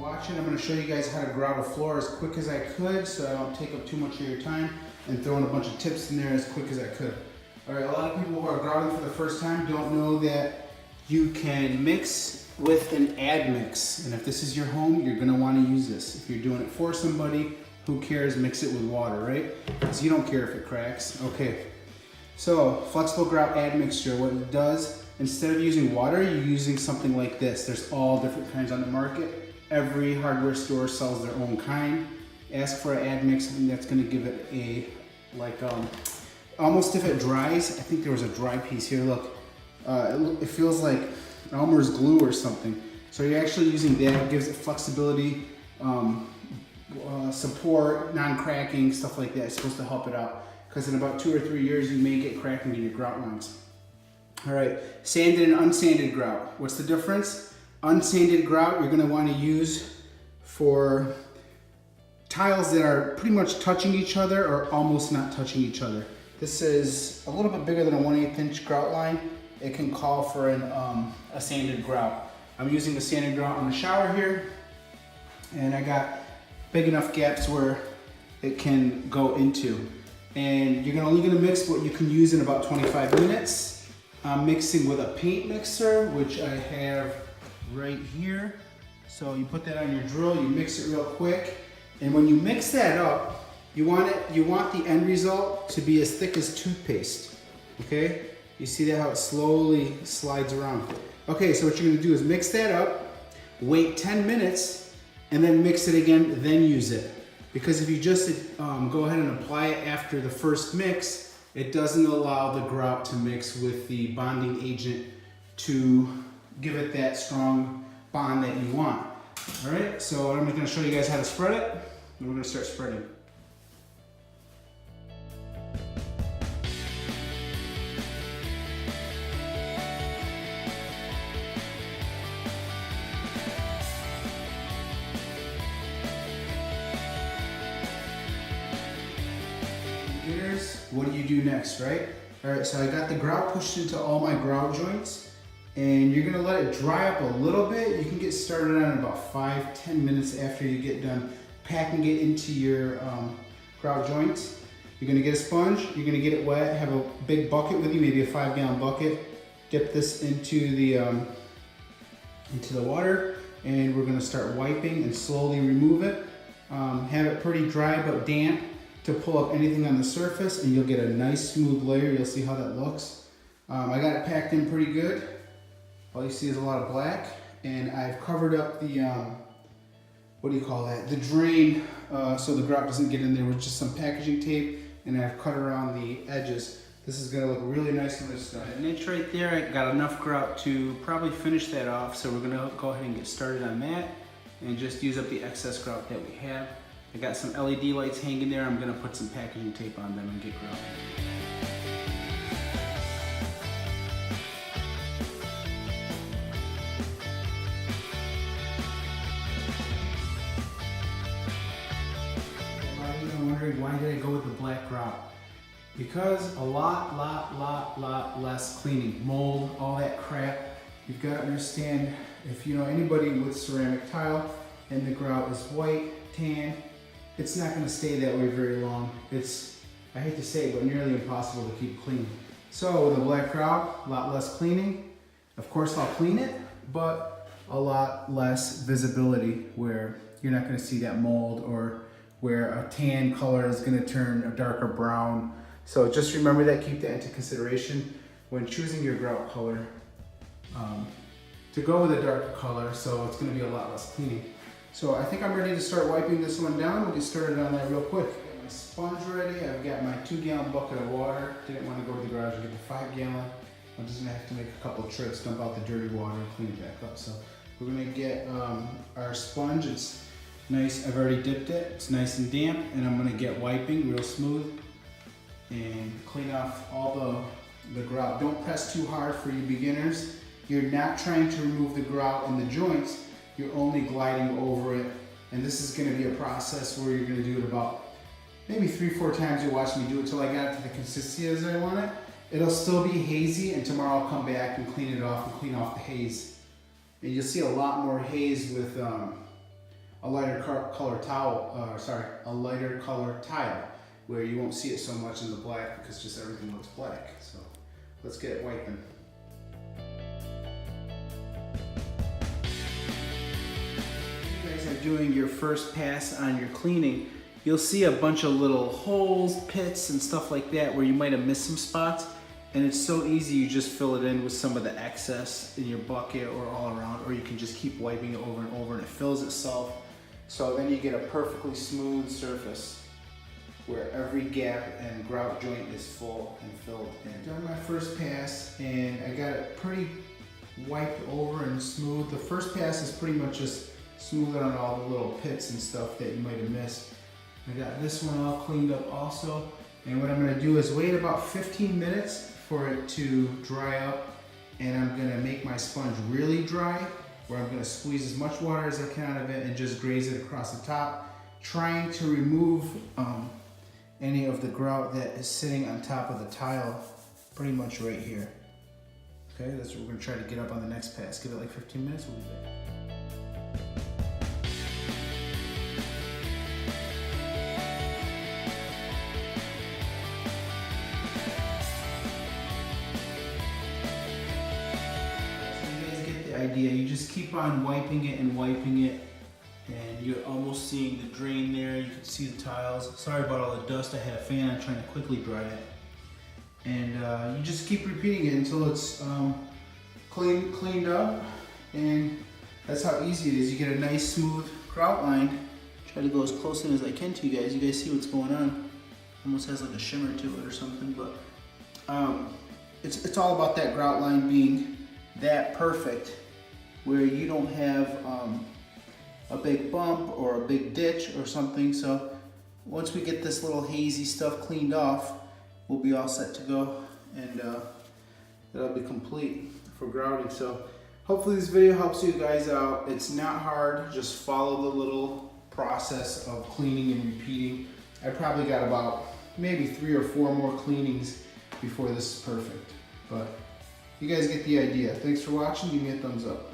watching. I'm going to show you guys how to grout a floor as quick as I could so I don't take up too much of your time, and throw in a bunch of tips in there as quick as I could. Alright, a lot of people who are grouting for the first time don't know that you can mix with an admix. And if this is your home, you're going to want to use this. If you're doing it for somebody, who cares? Mix it with water, right? Because you don't care if it cracks. Okay, so flexible grout admixture, what it does, instead of using water, you're using something like this. There's all different kinds on the market. Every hardware store sells their own kind. Ask for an admix, and that's going to give it a, like, almost if it dries. I think there was a dry piece here, look. It feels like Elmer's glue or something. So you're actually using that. It gives it flexibility, support, non-cracking, stuff like that. It's supposed to help it out. Because in about 2 or 3 years, you may get cracking in your grout lines. All right, sanded and unsanded grout. What's the difference? Unsanded grout you're gonna wanna use for tiles that are pretty much touching each other or almost not touching each other. This is a little bit bigger than a 1/8 inch grout line. It can call for a sanded grout. I'm using a sanded grout on the shower here, and I got big enough gaps where it can go into. And you're only gonna mix what you can use in about 25 minutes. I'm mixing with a paint mixer, which I have right here. So you put that on your drill, you mix it real quick. And when you mix that up, you want the end result to be as thick as toothpaste, okay? You see that how it slowly slides around. Okay, so what you're gonna do is mix that up, wait 10 minutes, and then mix it again, then use it. Because if you just go ahead and apply it after the first mix, it doesn't allow the grout to mix with the bonding agent to give it that strong bond that you want. All right, so I'm gonna show you guys how to spread it, and we're gonna start spreading. What do you do next, right? All right, so I got the grout pushed into all my grout joints, and you're gonna let it dry up a little bit. You can get started on it about 5-10 minutes after you get done packing it into your grout joints. You're gonna get a sponge, you're gonna get it wet, have a big bucket with you, maybe a 5-gallon bucket. Dip this into the water, and we're gonna start wiping and slowly remove it. Have it pretty dry but damp to pull up anything on the surface, and you'll get a nice smooth layer. You'll see how that looks. I got it packed in pretty good. All you see is a lot of black, and I've covered up the, what do you call that? The drain, so the grout doesn't get in there with just some packaging tape, and I've cut around the edges. This is gonna look really nice when it's done. An inch right there, I got enough grout to probably finish that off, so we're gonna go ahead and get started on that, and just use up the excess grout that we have. I got some LED lights hanging there. I'm gonna put some packaging tape on them and get grout. A lot of you are wondering, why did I go with the black grout? Because a lot less cleaning, mold, all that crap. You've got to understand, if you know anybody with ceramic tile and the grout is white, tan, it's not going to stay that way very long. It's, I hate to say it, but nearly impossible to keep clean. So with a black grout, a lot less cleaning. Of course I'll clean it, but a lot less visibility where you're not going to see that mold, or where a tan color is going to turn a darker brown. So just remember that, keep that into consideration when choosing your grout color. To go with a darker color, so it's going to be a lot less cleaning. So I think I'm ready to start wiping this one down. We'll get started on that real quick. Got my sponge ready. I've got my 2-gallon bucket of water. Didn't want to go to the garage and get the 5-gallon. I'm just gonna have to make a couple of trips, dump out the dirty water and clean it back up. So we're gonna get our sponge. It's nice, I've already dipped it. It's nice and damp, and I'm gonna get wiping real smooth and clean off all the grout. Don't press too hard for you beginners. You're not trying to remove the grout in the joints. You're only gliding over it, and this is going to be a process where you're going to do it about maybe 3-4 times. You'll watch me do it till I got it to the consistency as I want it. It'll still be hazy, and tomorrow I'll come back and clean it off and clean off the haze. And you'll see a lot more haze with a lighter color tile where you won't see it so much in the black because just everything looks black. So let's get it wiping. If you guys are doing your first pass on your cleaning, you'll see a bunch of little holes, pits, and stuff like that where you might have missed some spots. And it's so easy, you just fill it in with some of the excess in your bucket or all around, or you can just keep wiping it over and over and it fills itself. So then you get a perfectly smooth surface where every gap and grout joint is full and filled in. Done my first pass and I got it pretty wiped over and smooth. The first pass is pretty much just smoothing out all the little pits and stuff that you might have missed. I got this one all cleaned up also. And what I'm gonna do is wait about 15 minutes for it to dry up, and I'm gonna make my sponge really dry, where I'm gonna squeeze as much water as I can out of it and just graze it across the top, trying to remove any of the grout that is sitting on top of the tile, pretty much right here. Okay, that's what we're gonna try to get up on the next pass. Give it like 15 minutes, we'll be back. Idea. You just keep on wiping it, and you're almost seeing the drain there. You can see the tiles. Sorry about all the dust. I had a fan on trying to quickly dry it. And you just keep repeating it until it's cleaned up, and that's how easy it is. You get a nice smooth grout line. Try to go as close in as I can to you guys. You guys see what's going on. Almost has like a shimmer to it or something, but it's all about that grout line being that perfect, where you don't have a big bump or a big ditch or something. So once we get this little hazy stuff cleaned off, we'll be all set to go, and that'll be complete for grouting. So hopefully this video helps you guys out. It's not hard, just follow the little process of cleaning and repeating. I probably got about maybe 3 or 4 more cleanings before this is perfect, but you guys get the idea. Thanks for watching. Give me a thumbs up.